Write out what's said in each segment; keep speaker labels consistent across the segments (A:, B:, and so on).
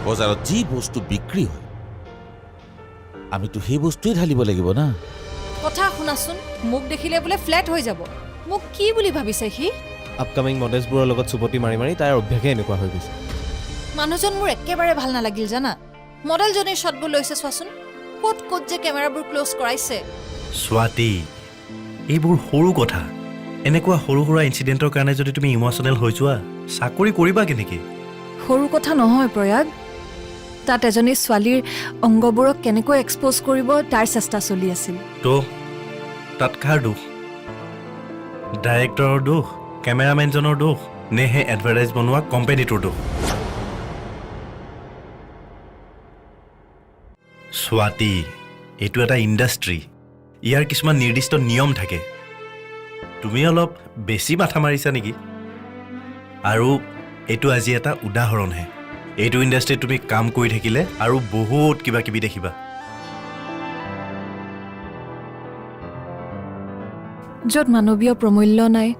A: বজাৰত যি বস্তু বিক্ৰী হয় আমিতো সেই বস্তুৱে ঢালিব লাগিব না।
B: কথা শুনাচোন, মোক দেখিলে বোলে ফ্লেট হৈ যাব। মোক কি বুলি ভাবিছে সি?
C: আপকামিং মডেলছবোৰৰ লগত চুপতি মাৰি মাৰি তাইৰ অভ্যাসে এনেকুৱা হৈ গৈছে।
B: মানুহজন মোৰ একেবাৰে ভাল নালাগিল জানা। মডেলজনীৰ শ্বটবোৰ লৈছে চোৱাচোন, ক'ত ক'ত যে কেমেৰাবোৰ ক্ল'জ কৰাইছে।
D: স্বাতী, এইবোৰ সৰু কথা। এনেকুৱা সৰু সুৰা ইনচিডেণ্টৰ কাৰণে যদি তুমি ইম'চনেল হৈ যোৱা, চাকৰি কৰিবা কেনেকৈ?
B: সৰু কথা নহয় প্ৰয়াগ, তাত এজনী ছোৱালীৰ অংগবোৰক কেনেকৈ এক্সপ'জ কৰিব তাৰ চেষ্টা চলি আছিল।
D: তো তাত কাৰ দোষ? ডাইৰেক্টৰৰ দোষ, কেমেৰামেনজনৰ দোষ, নে হে এডভাৰটাইজ বনোৱা কোম্পানীটোৰ দোষ? স্বাতী, এইটো এটা ইণ্ডাষ্ট্ৰী। ইয়াৰ কিছুমান নিৰ্দিষ্ট নিয়ম থাকে। তুমি অলপ বেছি মাথা মাৰিছা নেকি? আৰু এইটো আজি এটা উদাহৰণহে। এইটো ইণ্ডাষ্ট্ৰীত তুমি কাম কৰি থাকিলে আৰু বহুত কিবা কিবি দেখিবা।
B: য'ত মানৱীয় প্ৰমূল্য নাই,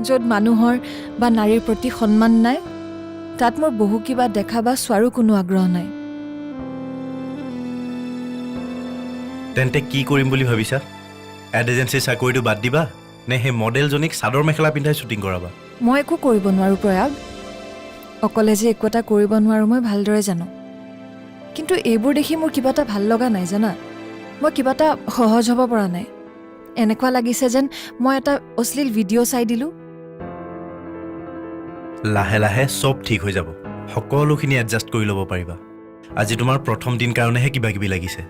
B: য'ত মানুহৰ বা নাৰীৰ প্ৰতি সন্মান নাই, তাত মোৰ বহু কিবা দেখা বা চোৱাৰো কোনো আগ্ৰহ নাই।
D: তেন্তে কি কৰিম বুলি ভাবিছা? এড এজেঞ্চিৰ চাকৰিটো বাদ দিবা, নে সেই মডেলজনীক চাদৰ মেখেলা পিন্ধাই শ্বুটিং কৰাবা?
B: মই একো কৰিব নোৱাৰোঁ প্ৰয়াগ। অকলে যে একো এটা কৰিব নোৱাৰোঁ মই ভালদৰে জানো। কিন্তু এইবোৰ দেখি মোৰ কিবা এটা ভাল লগা নাই জানা। মই কিবা এটা সহজ হ'ব পৰা নাই। এনেকুৱা লাগিছে যেন মই এটা অশ্লীল ভিডিঅ' চাই দিলোঁ।
D: লাহে লাহে চব ঠিক হৈ যাব। সকলোখিনি এডজাষ্ট কৰি ল'ব পাৰিবা। আজি তোমাৰ প্ৰথম দিন কাৰণেহে কিবা কিবি লাগিছে।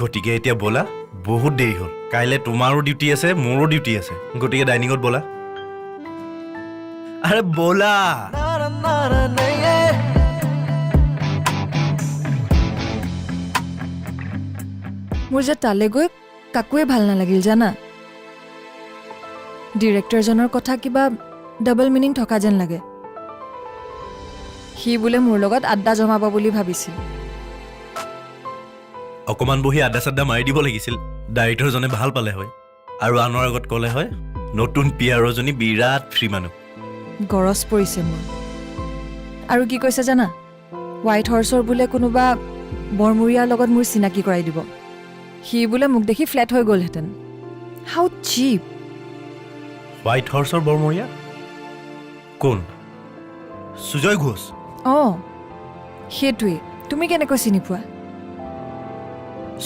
D: গতিকে এতিয়া ব'লা, বহুত দেৰি হ'ল। কাইলৈ তোমাৰো ডিউটি আছে, মোৰো ডিউটি আছে। গতিকে ডাইনিঙত ব'লা। আৰে ব'লা।
B: মোৰ যে তালৈ গৈ কাকোৱে ভাল নালাগিল জানা। ডিৰেক্টৰজনৰ কথা কিবা ডাবল মিনিং থকা যেন লাগে। সি বোলে মোৰ লগত আড্ডা জমাব বুলি ভাবিছিল।
D: অকণমান বহি আড্ডা চাড্ডা মাৰি দিব লাগিছিল। ডাইৰেক্টৰজনে ভাল পালে হয় আৰু আনৰ আগত ক'লে হয় নতুন পিয়াৰজনী বিৰাট ফ্ৰী মানুহ।
B: গৰজ পৰিছে মোৰ। আৰু কি কৈছে জানা, হোৱাইট হৰ্চৰ বোলে কোনোবা বৰমূৰীয়াৰ লগত মোৰ চিনাকি কৰাই দিব। সি বোলে মোক দেখি ফ্লেট হৈ গ'লহেঁতেন। হাউ চিপ।
D: হোৱাইট হৰ্চৰ বৰমূৰীয়া কোন? সুজয় ঘোষ?
B: অঁ, সেইটোৱে। তুমি কেনেকৈ চিনি পোৱা?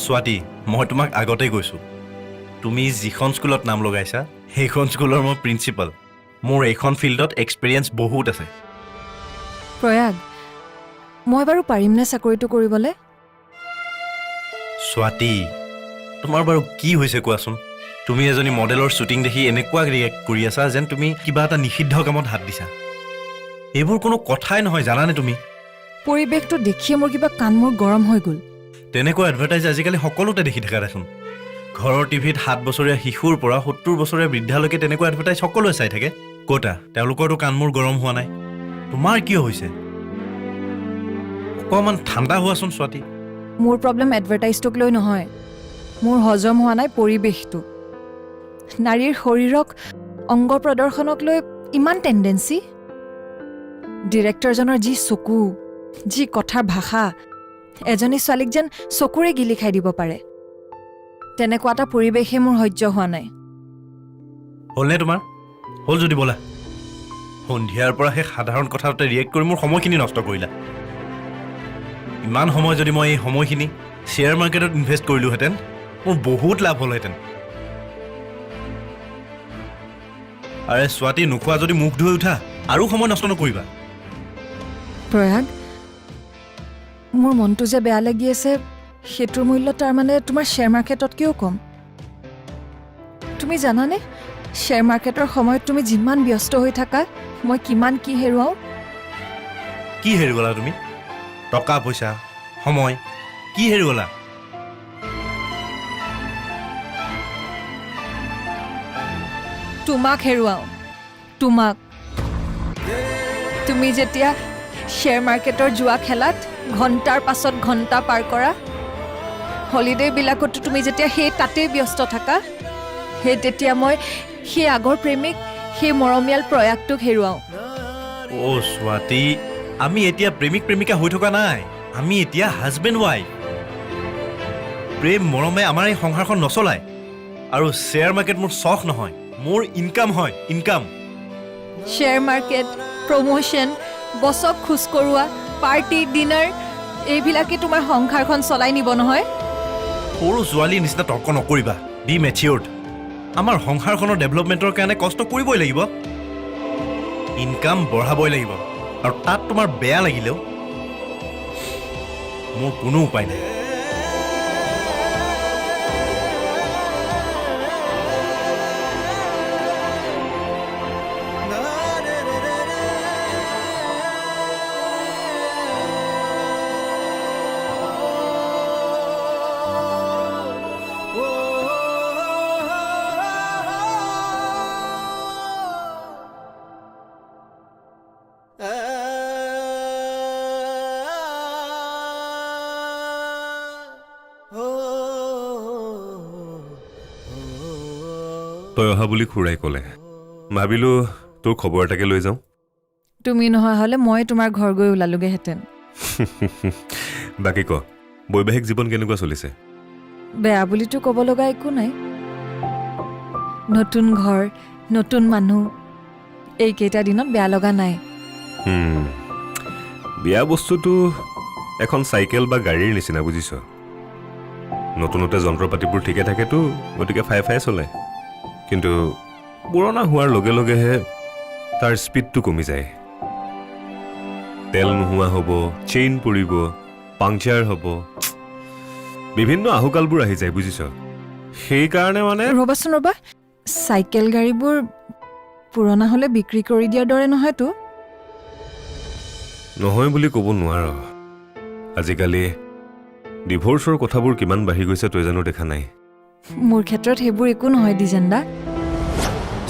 D: স্বাতী, মই তোমাক আগতেই কৈছোঁ, তুমি যিখন স্কুলত নাম লগাইছা সেইখন স্কুলৰ মই প্ৰিন্সিপাল। মোৰ এইখন ফিল্ডত এক্সপিৰিয়েঞ্চ বহুত আছে।
B: প্ৰয়াগ, মই বাৰু পাৰিমনে চাকৰিটো কৰিবলৈ?
D: স্বাতী, তোমাৰ বাৰু কি হৈছে কোৱাচোন? তুমি এজনী মডেলৰ শ্বুটিং দেখি এনেকুৱা ৰিয়েক্ট কৰি আছা যেন তুমি কিবা এটা নিষিদ্ধ কামত হাত দিছা। এইবোৰ কোনো কথাই নহয় জানানে তুমি?
B: পৰিৱেশটো দেখিয়ে মোৰ কিবা কাণ মোৰ গৰম হৈ গ'ল।
D: তেনেকুৱা এডভাৰটাইজ আজিকালি সকলোতে দেখি থকা দেখোন। ঘৰৰ টিভিত 7 বছৰীয়া শিশুৰ পৰা 70 বছৰীয়া বৃদ্ধালৈকে তেনেকুৱা এডভাৰটাইজ সকলোৱে চাই থাকে। ক'তা তেওঁলোকৰতো কাণ মোৰ গৰম হোৱা নাই। তোমাৰ কিয় হৈছে? অকণমান ঠাণ্ডা হোৱাচোন স্বাতী।
B: মোৰ প্ৰব্লেম এডভাৰটাইজটোক লৈ নহয়, মোৰ হজম হোৱা নাই পৰিৱেশটো। নাৰীৰ শৰীৰক অংগ প্ৰদৰ্শনক লৈ ইমান টেণ্ডেঞ্চি। ডিৰেক্টৰজনৰ যি চকু, যি কথাৰ ভাষা, এজনী ছোৱালীক যেন চকুৰে গিলি খাই দিব পাৰে। তেনেকুৱা এটা পৰিৱেশে মোৰ সহ্য হোৱা নাই।
D: হ'লনে তোমাৰ? হ'ল যদি ব'লা। সন্ধিয়াৰ পৰা সেই সাধাৰণ কথাতে ৰিয়েক্ট কৰি মোৰ সময়খিনি নষ্ট কৰিলা। ইমান সময় যদি মই এই সময়খিনি শ্বেয়াৰ মাৰ্কেটত ইনভেষ্ট কৰিলোহেঁতেন, মোৰ বহুত লাভ হ'লহেঁতেন। আৰে স্বাতী, নোখোৱা যদি মুখ ধুই উঠা, আৰু সময় নষ্ট নকৰিবা।
B: প্ৰয়াগ, মোৰ মনটো যে বেয়া লাগি আছে, সেইটোৰ মূল্য তাৰমানে তোমাৰ শ্বেয়াৰ মাৰ্কেটতকৈও কম। তুমি জানানে, শ্বেয়াৰ মাৰ্কেটৰ সময়ত তুমি যিমান ব্যস্ত হৈ থাকা, মই কিমান কি হেৰুৱাওঁ।
D: কি হেৰুৱালা তুমি? টকা পইচা, সময়, কি হেৰুৱালা?
B: তোমাক হেৰুৱাওঁ, তোমাক। তুমি যেতিয়া শ্বেয়াৰ মাৰ্কেটৰ জুৱা খেলাত ঘণ্টাৰ পাছত ঘণ্টা পাৰ কৰা, হলিডেবিলাকতো তুমি যেতিয়া সেই তাতেই ব্যস্ত থাকা, সেই তেতিয়া মই সেই আগৰ প্ৰেমিক, সেই মৰমীয়াল প্ৰয়াগটোক হেৰুৱাওঁ।
D: অ' স্বাতী, আমি এতিয়া প্ৰেমিক প্ৰেমিকা হৈ থকা নাই, আমি এতিয়া হাজবেণ্ড ৱাইফ। প্ৰেম মৰমে আমাৰ এই সংসাৰখন নচলায়। আৰু শ্বেয়াৰ মাৰ্কেট মোৰ চখ নহয়, মোৰ ইনকাম হয়, ইনকাম।
B: শ্বেয়াৰ মাৰ্কেট, প্ৰমোশ্যন, বছক খোজ কৰোৱা, পাৰ্টি, ডিনাৰ এইবিলাকে তোমাৰ সংসাৰখন চলাই নিব নহয়।
D: সৰু ছোৱালীৰ নিচিনা তৰ্ক নকৰিবা, বি মেচিয়ৰ্ড। আমাৰ সংসাৰখনৰ ডেভেলপমেণ্টৰ কাৰণে কষ্ট কৰিবই লাগিব, ইনকাম বঢ়াবই লাগিব। আৰু তাত তোমাৰ বেয়া লাগিলেও মোৰ কোনো উপায় নাই।
E: তই অহা বুলি খুৰাই ক'লে, ভাবিলোঁ তোৰ খবৰ এটাকে লৈ যাওঁ।
B: তুমি নোহোৱা হ'লে মই তোমাৰ ঘৰ গৈ ওলালোগেহেঁতেন।
E: বাকী ক, বৈবাহিক জীৱন কেনেকুৱা চলিছে?
B: বেয়া বুলিতো ক'ব লগা একো নাই। নতুন ঘৰ, নতুন মানুহ, এইকেইটা দিনত বেয়া লগা নাই।
E: বিয়া বস্তুটো এখন চাইকেল বা গাড়ীৰ নিচিনা, বুজিছ? নতুনতে যন্ত্ৰ পাতিবোৰ ঠিকে থাকেতো, গতিকে ফাই ফাই চলে। কিন্তু পুৰণা হোৱাৰ লগে লগেহে তাৰ স্পীডটো কমি যায়। তেল নোহোৱা হ'ব, চেইন পৰিব, পাংচাৰ হ'ব, বিভিন্ন আহুকালবোৰ আহি যায়, বুজিছ? সেইকাৰণে মানে
B: ৰ'বাচোন ৰ'বা, চাইকেল গাড়ীবোৰ পুৰণা হ'লে বিক্ৰী কৰি দিয়াৰ দৰে নহয়তো।
E: নহয় বুলি ক'ব নোৱাৰ। আজিকালি ডিভোৰ্চৰ কথাবোৰ কিমান বাঢ়ি গৈছে তই জানো দেখা নাই?
B: মোৰ ক্ষেত্ৰত সেইবোৰ একো নহয় দ্বিজেনদা।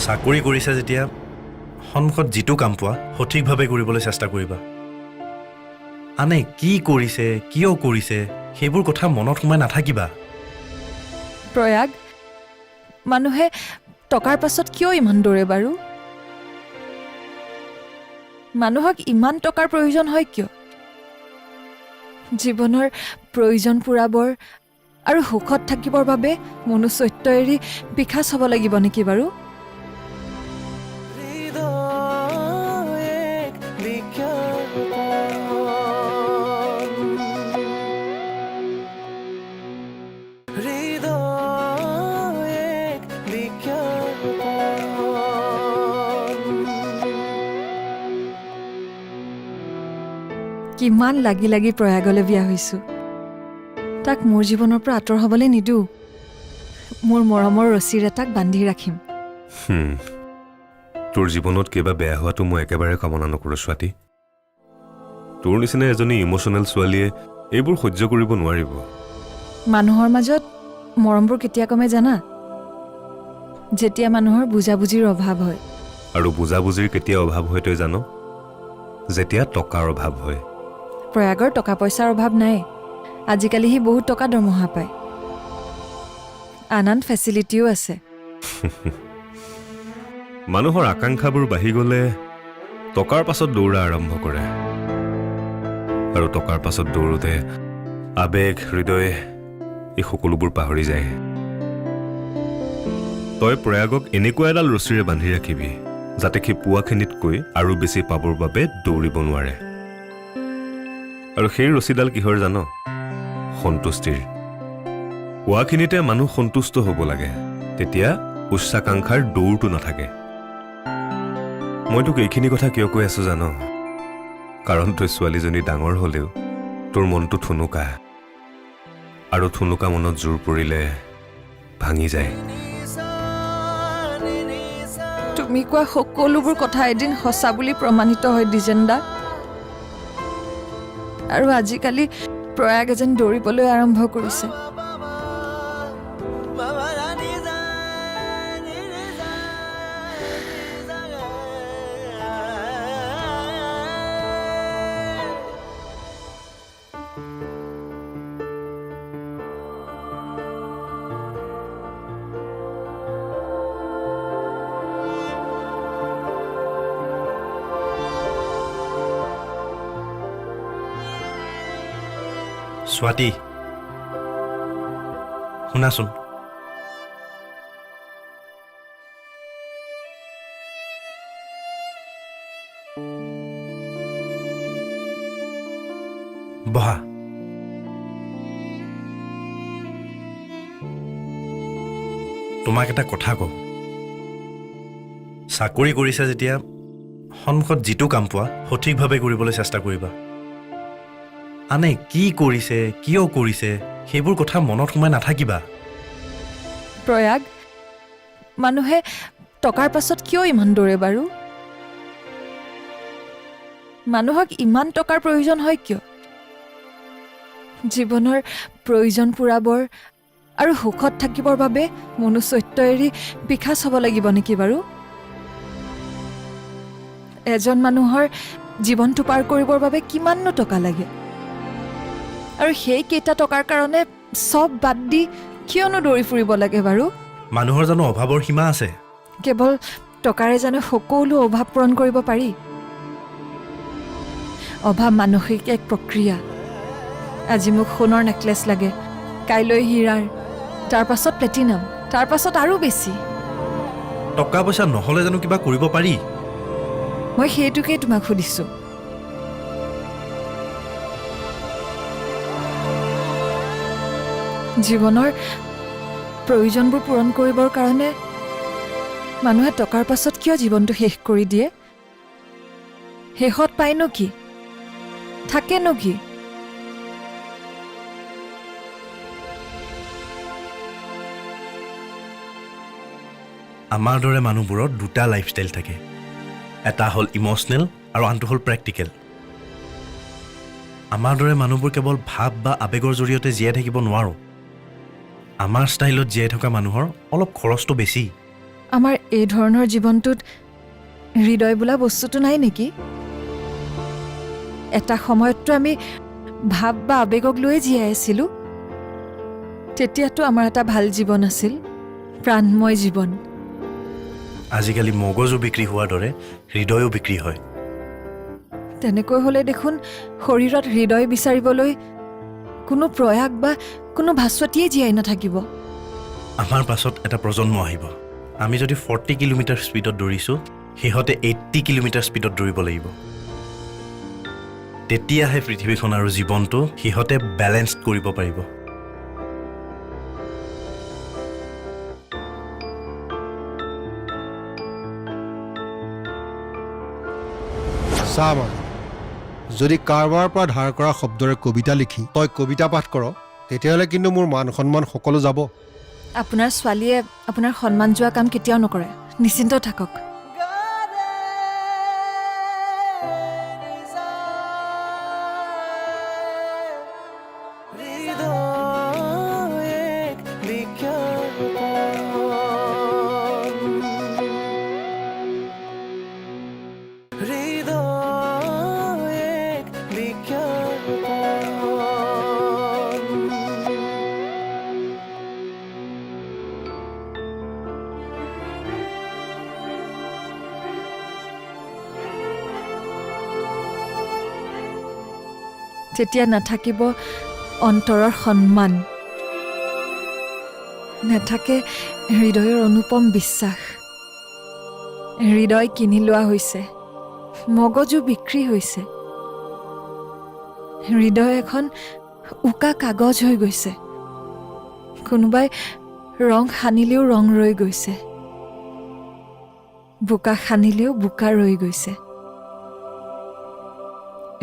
D: চাকৰি কৰিছা যেতিয়া সন্মুখত যিটো কাম পোৱা সঠিকভাৱে কৰিবলৈ চেষ্টা কৰিবা। আনে কি কৰিছে, কিয় কৰিছে, সেইবোৰ কথা মনত সোমাই নাথাকিবা।
B: প্ৰয়াগ, মানুহে টকাৰ পাছত কিয় ইমান দৌৰে বাৰু? মানুহক ইমান টকাৰ প্ৰয়োজন হয় কিয়? জীৱনৰ প্ৰয়োজন পূৰাবৰ আৰু সুখত থাকিবৰ বাবে মনুষ্যত্ব এৰি বিকাশ হ'ব লাগিব নেকি বাৰু? কিমান লাগি লাগি প্ৰয়াগলৈ বিয়া হৈছোঁ। তাক মোৰ জীৱনৰ পৰা আঁতৰ হ'বলৈ নিদিওঁ। মোৰ মৰমৰ ৰছীৰে তাক বান্ধি ৰাখিম।
E: তোৰ জীৱনত কিবা বেয়া হোৱাটো মই একেবাৰে কামনা নকৰোঁ স্বাতী। তোৰ নিচিনা এজনী ইম'চনেল ছোৱালীয়ে এইবোৰ সহ্য কৰিব নোৱাৰিব।
B: মানুহৰ মাজত মৰমবোৰ কেতিয়া কমে জানা? যেতিয়া মানুহৰ বুজাবুজিৰ অভাৱ হয়।
E: আৰু বুজাবুজিৰ কেতিয়া অভাৱ হয় তই জান? যেতিয়া টকাৰ অভাৱ হয়।
B: প্ৰয়াগৰ টকা পইচাৰ অভাৱ নাই। আজিকালি সি বহুত টকা দৰমহা পায়, আন আন ফেচিলিটিও আছে।
E: মানুহৰ আকাংক্ষাবোৰ বাঢ়ি গ'লে টকাৰ পাছত দৌৰা আৰম্ভ কৰে। আৰু টকাৰ পাছত দৌৰোতে আৱেগ, হৃদয় এই সকলোবোৰ পাহৰি যায়। তই প্ৰয়াগক এনেকুৱা এডাল ৰছীৰে বান্ধি ৰাখিবি যাতে সি পোৱাখিনিতকৈ আৰু বেছি পাবৰ বাবে দৌৰিব নোৱাৰে। আৰু সেই ৰছীডাল কিহৰ জান? সন্তুষ্টিৰ। পোৱাখিনিতে মানুহ সন্তুষ্ট হ'ব লাগে, তেতিয়া উচ্চাকাংক্ষাৰ দৌৰটো নাথাকে। মই তোক এইখিনি কথা কিয় কৈ আছো জান? কাৰণ তই ছোৱালীজনী ডাঙৰ হ'লেও তোৰ মনটো থুনুকা, আৰু থুনুকা মনত জোৰ পৰিলে ভাঙি যায়।
B: তুমি কোৱা সকলোবোৰ কথা এদিন সঁচা বুলি প্ৰমাণিত হয় দ্বিজেনদা। আৰু আজিকালি প্ৰয়াগ এজন দৌৰিবলৈ আৰম্ভ কৰিছে।
D: স্বাতী শুনাচোন বহা তোমাক এটা কথা কওঁ চাকৰি কৰিছা যেতিয়া সন্মুখত যিটো কাম পোৱা সঠিকভাৱে কৰিবলৈ চেষ্টা কৰিবা আনে কি কৰিছে কিয় কৰিছে সেইবোৰ কথা মনত সোমাই নাথাকিবা
B: প্ৰয়াগ মানুহে টকাৰ পাছত কিয় ইমান দৌৰে বাৰু মানুহক ইমান টকাৰ প্ৰয়োজন হয় কিয় জীৱনৰ প্ৰয়োজন পূৰাবৰ আৰু সুখত থাকিবৰ বাবে মনুষ্যত্ব এৰি বিকাশ হ'ব লাগিব নেকি বাৰু এজন মানুহৰ জীৱনটো পাৰ কৰিবৰ বাবে কিমাননো টকা লাগে আৰু সেই কেইটা টকাৰ কাৰণে সব বাদ দি কিয়নো দৌৰি ফুৰিব লাগে বাৰু
D: মানুহৰ জানো অভাৱৰ সীমা আছে
B: কেৱল টকাৰে জানো সকলো অভাৱ পূৰণ কৰিব পাৰি অভাৱ মানসিক এক প্ৰক্ৰিয়া আজি মোক সোণৰ নেকলেছ লাগে কাইলৈ হীৰাৰ তাৰ পাছত প্লেটিনাম তাৰ পাছত আৰু বেছি
D: টকা পইচা নহ'লে জানো কিবা কৰিব পাৰি
B: মই সেইটোকেই তোমাক সুধিছোঁ জীৱনৰ প্ৰয়োজনবোৰ পূৰণ কৰিবৰ কাৰণে মানুহে টকাৰ পাছত কিয় জীৱনটো শেষ কৰি দিয়ে শেষত পায়নো কি থাকেনো কি
D: আমাৰ দৰে মানুহবোৰৰ দুটা লাইফষ্টাইল থাকে এটা হ'ল ইম'চনেল আৰু আনটো হ'ল প্ৰেক্টিকেল আমাৰ দৰে মানুহবোৰ কেৱল ভাৱ বা আৱেগৰ জৰিয়তে জীয়াই থাকিব নোৱাৰোঁ আমাৰ ষ্টাইলত জীয়াই থকা মানুহৰ অলপ খৰচটো বেছি
B: আমাৰ এই ধৰণৰ জীৱনটোত হৃদয় বোলা বস্তুটো নাই নেকি এটা সময়ততো আমি ভাৱ বা আৱেগক লৈয়ে জীয়াই আছিলোঁ তেতিয়াতো আমাৰ এটা ভাল জীৱন আছিল প্ৰাণময় জীৱন
D: আজিকালি মগজু বিক্ৰী হোৱাৰ দৰে হৃদয়ো বিক্ৰী হয়
B: তেনেকৈ হ'লে দেখোন শৰীৰত হৃদয় বিচাৰিবলৈ কোনো প্ৰয়াস বা কোনো ভাস্বতীয়ে জীয়াই নাথাকিব
D: আমাৰ পাছত এটা প্ৰজন্ম আহিব আমি যদি 40 কিলোমিটাৰ স্পীডত দৌৰিছোঁ সিহঁতে 80 কিলোমিটাৰ স্পীডত দৌৰিব লাগিব তেতিয়াহে পৃথিৱীখন আৰু জীৱনটো সিহঁতে বেলেঞ্চ কৰিব পাৰিব
F: চা মানে যদি কাৰোবাৰ পৰা ধাৰ কৰা শব্দৰে কবিতা লিখি তই কবিতা পাঠ কৰ তেতিয়াহ'লে কিন্তু মোৰ মান সন্মান সকলো যাব
B: আপোনাৰ ছোৱালীয়ে আপোনাৰ সন্মান যোৱা কাম কেতিয়াও নকৰে নিশ্চিন্ত থাকক তেতিয়া নাথাকিব অন্তৰৰ সন্মান নাথাকে হৃদয়ৰ অনুপম বিশ্বাস হৃদয় কিনি লোৱা হৈছে মগজু বিক্ৰী হৈছে হৃদয় এখন উকা কাগজ হৈ গৈছে কোনোবাই ৰং সানিলেও ৰং ৰৈ গৈছে বোকা সানিলেও বোকা ৰৈ গৈছে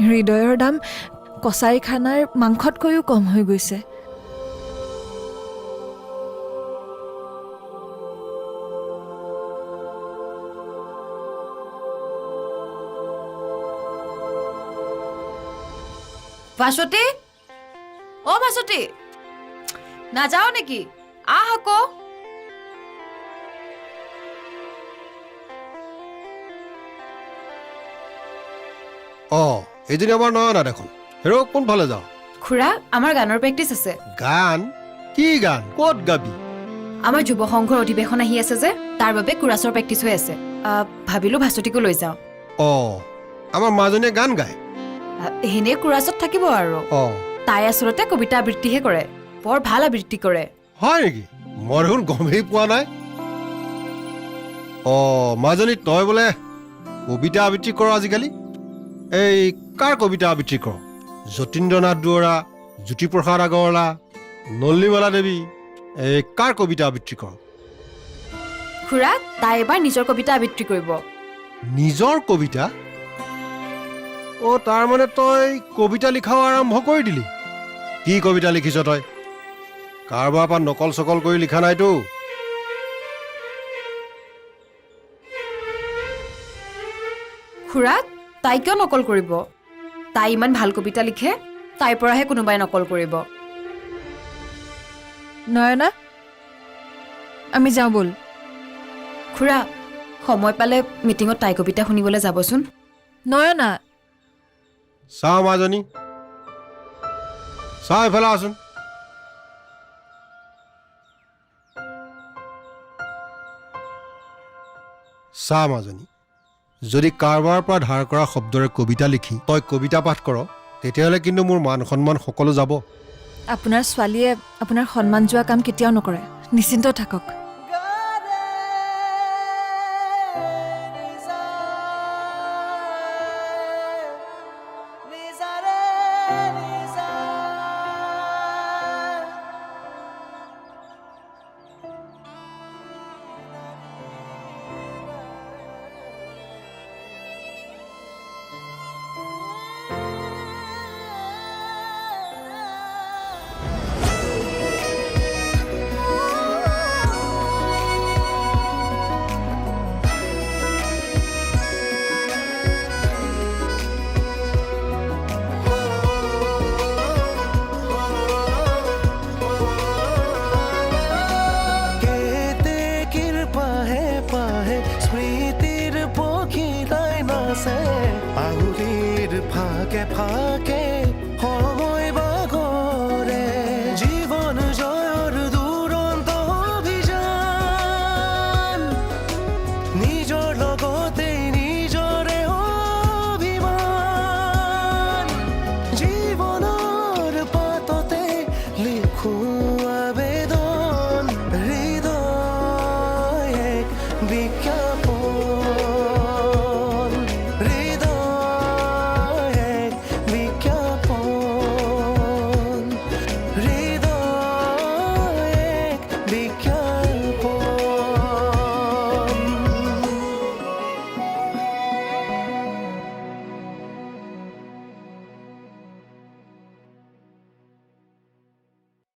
B: হৃদয়ৰ দাম কছাৰীখানাৰ মাংসতকৈও কম হৈ গৈছে
G: ভাস্বতী অ ভাস্বতী নাযাও নেকি আহ আকৌ
F: অঁ এইজনী আমাৰ নয়না দেখোন হেৰ' কোনফালে যাওঁ
G: খুৰা আমাৰ গানৰ প্ৰেক্টিচ আছে
F: গান কি গান ক'ত গাবি
G: আমাৰ যুৱ সংঘৰ অধিৱেশন আহি আছে যে তাৰ বাবে কোৰাছৰ প্ৰেক্টিচ হৈ আছে ভাবিলো ভাস্বতীকো লৈ যাওঁ
F: অঁ আমাৰ মাজনীয়ে গান গায়
G: এনে কোৰাছত থাকিব আৰু
F: অঁ
G: তাই আচলতে কবিতা আবৃত্তিহে কৰে বৰ ভাল আবৃত্তি কৰে
F: হয় নেকি মই দেখোন গমেই পোৱা নাই মাজনী তই বোলে কবিতা আবৃত্তি কৰ আজিকালি এই কাৰ কবিতা আবৃত্তি কৰ যতীন্দ্ৰনাথ দুৱৰা জ্যোতিপ্ৰসাদ আগৰৱালা নলিনীবালা দেৱী এই কাৰ কবিতা আবৃত্তি কৰ
G: খুৰা তাই এবাৰ নিজৰ কবিতা আবৃত্তি কৰিব
F: নিজৰ কবিতা তাৰ মানে তই কবিতা লিখাও আৰম্ভ কৰি দিলি কি কবিতা লিখিছ তই কাৰোবাৰ পৰা নকল চকল কৰি লিখা নাইতো
G: খুৰা তাই কিয় নকল কৰিব তাই ইমান ভাল কবিতা লিখে তাইৰ পৰাহে কোনোবাই নকল কৰিব
B: নয়না আমি যাওঁ ব'ল
G: খুৰা সময় পালে মিটিঙত তাই কবিতা শুনিবলৈ যাবচোন
B: নয়না
F: চাওঁ মাজনী চাওঁ এইফালে আছোন চা মাজনী যদি কাৰোবাৰ পৰা ধাৰ কৰা শব্দৰে কবিতা লিখি তই কবিতা পাঠ কৰ তেতিয়াহ'লে কিন্তু মোৰ মান সন্মান সকলো যাব
B: আপোনাৰ ছোৱালীয়ে আপোনাৰ সন্মান যোৱা কাম কেতিয়াও নকৰে নিশ্চিন্ত থাকক
H: আঙুলিৰ ফাকে ফাকে সময় বাগৰে জীৱন জয়ৰ দুৰন্ত অভিযান নিজৰ লগতে নিজৰে অভিমান জীৱনৰ পাততে লিখো আবেদন হৃদয় এক বিজ্ঞাপন হৃদয় এক বিজ্ঞাপন হৃদয় এক বিজ্ঞাপন